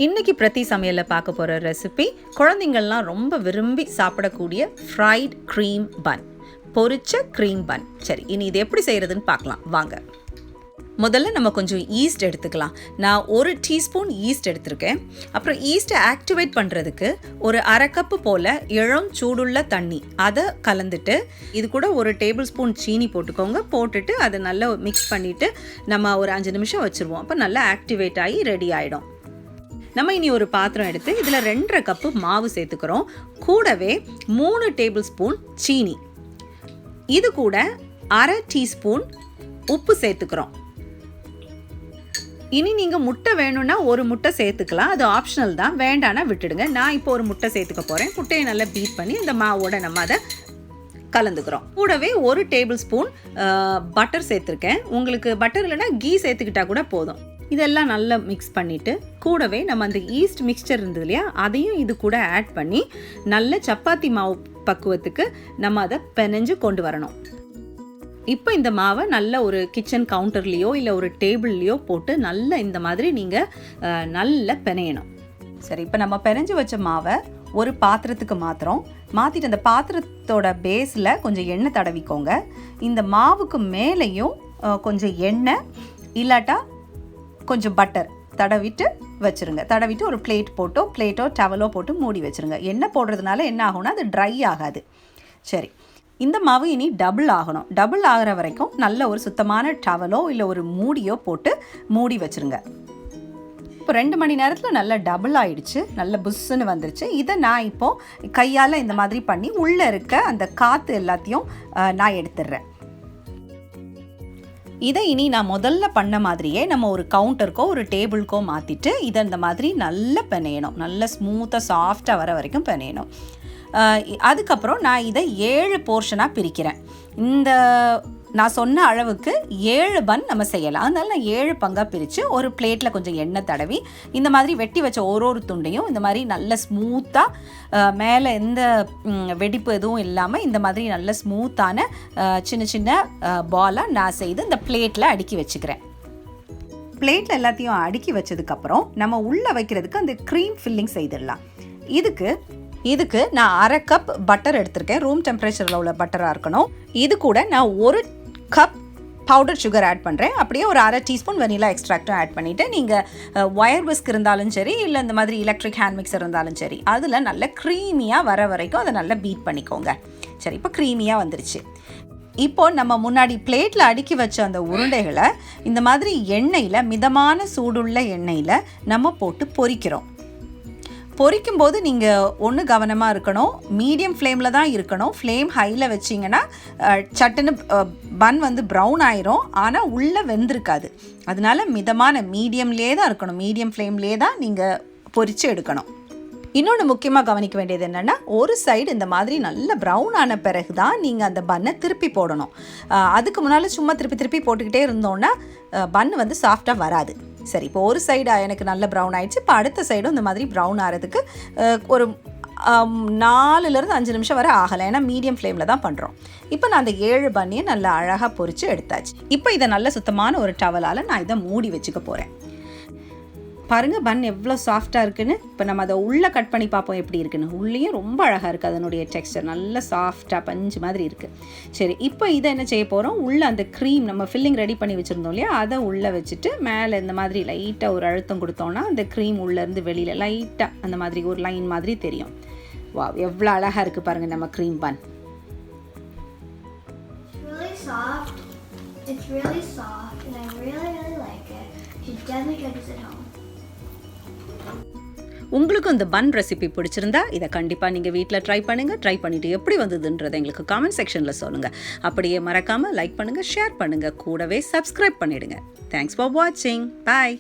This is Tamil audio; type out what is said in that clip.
இன்றைக்கி பிரதி சமையலில் பார்க்க போகிற ரெசிபி குழந்தைங்கள்லாம் ரொம்ப விரும்பி சாப்பிடக்கூடிய ஃப்ரைட் க்ரீம் பன், பொரிச்ச க்ரீம் பன். சரி, இனி இது எப்படி செய்கிறதுன்னு பார்க்கலாம் வாங்க. முதல்ல நம்ம கொஞ்சம் ஈஸ்ட் எடுத்துக்கலாம். நான் 1 டீஸ்பூன் ஈஸ்ட் எடுத்திருக்கேன். அப்புறம் ஈஸ்ட்டை ஆக்டிவேட் பண்ணுறதுக்கு ஒரு அரை கப்பு போல் இளம் சூடுள்ள தண்ணி அதை கலந்துட்டு இது கூட 1 டேபிள் ஸ்பூன் சீனி போட்டுக்கோங்க. போட்டுட்டு அதை நல்லா மிக்ஸ் பண்ணிவிட்டு நம்ம ஒரு 5 நிமிஷம் வச்சுருவோம். அப்போ நல்லா ஆக்டிவேட் ஆகி ரெடி ஆகிடும். நம்ம இனி ஒரு பாத்திரம் எடுத்து இதில் 2.5 கப்பு மாவு சேர்த்துக்கிறோம். கூடவே 3 டேபிள் ஸ்பூன் சீனி, இது கூட அரை டீஸ்பூன் உப்பு சேர்த்துக்கிறோம். இனி நீங்கள் முட்டை வேணும்னா 1 முட்டை சேர்த்துக்கலாம், அது ஆப்ஷனல் தான், வேண்டானா விட்டுடுங்க. நான் இப்போ 1 முட்டை சேர்த்துக்க போகிறேன். முட்டையை நல்லா பீட் பண்ணி இந்த மாவோட நம்ம அதை கலந்துக்கிறோம். கூடவே 1 டேபிள் ஸ்பூன் பட்டர் சேர்த்துருக்கேன். உங்களுக்கு பட்டர் இல்லைன்னா கீ சேர்த்துக்கிட்டா கூட போதும். இதெல்லாம் நல்லா மிக்ஸ் பண்ணிவிட்டு கூடவே நம்ம அந்த ஈஸ்ட் மிக்சர் இருந்தது இல்லையா, அதையும் இது கூட ஆட் பண்ணி நல்ல சப்பாத்தி மாவு பக்குவத்துக்கு நம்ம அதை பிணைஞ்சு கொண்டு வரணும். இப்போ இந்த மாவை நல்ல ஒரு கிச்சன் கவுண்டர்லேயோ இல்லை ஒரு டேபிள்லேயோ போட்டு நல்ல இந்த மாதிரி நீங்கள் நல்லா பிணையணும். சரி, இப்போ நம்ம பிணைஞ்சு வச்ச மாவை ஒரு பாத்திரத்துக்கு மாற்றிட்டு அந்த பாத்திரத்தோட பேஸில் கொஞ்சம் எண்ணெய் தடவிக்கோங்க. இந்த மாவுக்கு மேலேயும் கொஞ்சம் எண்ணெய் இல்லாட்டா கொஞ்சம் பட்டர் தடவிட்டு வச்சுருங்க. தடவிட்டு ஒரு பிளேட்டோ டவலோ போட்டு மூடி வச்சுருங்க. எண்ணெய் போடுறதுனால என்ன ஆகும்னா அது ட்ரை ஆகாது. சரி, இந்த மாவு இனி டபுள் ஆகணும். டபுள் ஆகிற வரைக்கும் நல்ல ஒரு சுத்தமான டவலோ இல்லை ஒரு மூடியோ போட்டு மூடி வச்சுருங்க. இப்போ 2 மணி நேரத்தில் நல்லா டபுள் ஆகிடுச்சு, நல்ல புஷ்ஷுன்னு வந்துருச்சு. இதை நான் இப்போது கையால் இந்த மாதிரி பண்ணி உள்ளே இருக்க அந்த காற்று எல்லாத்தையும் நான் எடுத்துடுறேன். இதை இனி நான் முதல்ல பண்ண மாதிரியே நம்ம ஒரு கவுண்டருக்கோ ஒரு டேபிளுக்கோ மாற்றிட்டு இதை இந்த மாதிரி நல்லா பிணையணும். நல்லா ஸ்மூத்தாக சாஃப்டாக வர வரைக்கும் பிணையணும். அதுக்கப்புறம் நான் இதை 7 போர்ஷனாக பிரிக்கிறேன். இந்த நான் சொன்ன அளவுக்கு 7 பன் நம்ம செய்யலாம். அதனால நான் 7 பங்காக பிரித்து ஒரு பிளேட்டில் கொஞ்சம் எண்ணெய் தடவி இந்த மாதிரி வெட்டி வச்ச ஒரு துண்டையும் இந்த மாதிரி நல்ல ஸ்மூத்தாக மேலே எந்த வெடிப்பு எதுவும் இல்லாமல் இந்த மாதிரி நல்ல ஸ்மூத்தான சின்ன சின்ன பாலாக நான் செய்து இந்த பிளேட்டில் அடுக்கி வச்சுக்கிறேன். பிளேட்டில் எல்லாத்தையும் அடுக்கி வச்சதுக்கப்புறம் நம்ம உள்ளே வைக்கிறதுக்கு அந்த க்ரீம் ஃபில்லிங் செய்திடலாம். இதுக்கு நான் அரை கப் பட்டர் எடுத்திருக்கேன். ரூம் டெம்பரேச்சரில் உள்ள பட்டராக இருக்கணும். இது கூட நான் 1 கப் பவுடர் சுகர் ஆட் பண்ணுறேன். அப்படியே ஒரு அரை டீஸ்பூன் வெனிலா எக்ஸ்ட்ராக்டும் ஆட் பண்ணிவிட்டு நீங்கள் ஒயர் விஸ்க் இருந்தாலும் சரி இல்லை இந்த மாதிரி எலக்ட்ரிக் ஹேண்ட் மிக்சர் இருந்தாலும் சரி அதில் நல்ல க்ரீமியாக வர வரைக்கும் அதை நல்லா பீட் பண்ணிக்கோங்க. சரி, இப்போ க்ரீமியாக வந்துருச்சு. இப்போ நம்ம முன்னாடி பிளேட்டில் அடுக்கி வச்ச அந்த உருண்டைகளை இந்த மாதிரி எண்ணெயில், மிதமான சூடுள்ள எண்ணெயில் நம்ம போட்டு பொரிக்கிறோம். பொரிக்கும்போது நீங்கள் ஒன்று கவனமாக இருக்கணும், மீடியம் ஃப்ளேமில் தான் இருக்கணும். ஃப்ளேம் ஹையில் வச்சிங்கன்னா சட்டுன்னு பன் வந்து ப்ரௌன் ஆயிரும், ஆனால் உள்ளே வெந்திருக்காது. அதனால மிதமான மீடியம்லேயே தான் இருக்கணும். மீடியம் ஃப்ளேம்லேயே தான் நீங்கள் பொரித்து எடுக்கணும். இன்னொன்று முக்கியமாக கவனிக்க வேண்டியது என்னென்னா, ஒரு சைடு இந்த மாதிரி நல்ல ப்ரௌன் ஆன பிறகு தான் நீங்கள் அந்த பன்னை திருப்பி போடணும். அதுக்கு முன்னால் சும்மா திருப்பி போட்டுக்கிட்டே இருந்தோன்னா பன் வந்து சாஃப்டாக வராது. சரி, இப்போ ஒரு சைடு எனக்கு நல்ல ப்ரௌன் ஆகிடுச்சு. இப்போ அடுத்த சைடும் இந்த மாதிரி ப்ரௌன் ஆகிறதுக்கு ஒரு 4லேருந்து 5 நிமிஷம் வரை ஆகலை, ஏன்னா மீடியம் ஃப்ளேமில் தான் பண்ணுறோம். இப்போ நான் அந்த 7 பன்னையும் நல்லா அழகாக பொரித்து எடுத்தாச்சு. இப்போ இதை நல்ல சுத்தமான ஒரு டவலால் நான் இதை மூடி வச்சுக்க போகிறேன். பாருங்கள் பன் எவ்வளோ சாஃப்டாக இருக்குன்னு. இப்போ நம்ம அதை உள்ளே கட் பண்ணி பார்ப்போம் எப்படி இருக்குன்னு. உள்ளேயும் ரொம்ப அழகாக இருக்குது, அதனுடைய டெக்ஸ்டர் நல்ல சாஃப்டாக பஞ்சு மாதிரி இருக்குது. சரி, இப்போ இதை என்ன செய்ய போகிறோம், உள்ளே அந்த க்ரீம் நம்ம ஃபில்லிங் ரெடி பண்ணி வச்சுருந்தோம் இல்லையா, அதை உள்ளே வச்சுட்டு மேலே இந்த மாதிரி லைட்டாக ஒரு அழுத்தம் கொடுத்தோன்னா அந்த க்ரீம் உள்ளேருந்து வெளியில் லைட்டாக அந்த மாதிரி ஒரு லைன் மாதிரி தெரியும். வா, எவ்வளோ அழகாக இருக்குது பாருங்கள் நம்ம cream bun. It's really soft and I really like it. You should definitely try this at home. உங்களுக்கும் இந்த பன் ரெசிபி பிடிச்சிருந்தா இதை கண்டிப்பாக நீங்கள் வீட்டில் ட்ரை பண்ணிவிட்டு எப்படி வந்ததுன்றதை எங்களுக்கு காமெண்ட் செக்ஷனில் சொல்லுங்கள். அப்படியே மறக்காமல் லைக் பண்ணுங்கள், ஷேர் பண்ணுங்கள், கூடவே சப்ஸ்கிரைப் பண்ணிவிடுங்க. தேங்க்ஸ் ஃபார் வாட்சிங். பாய்.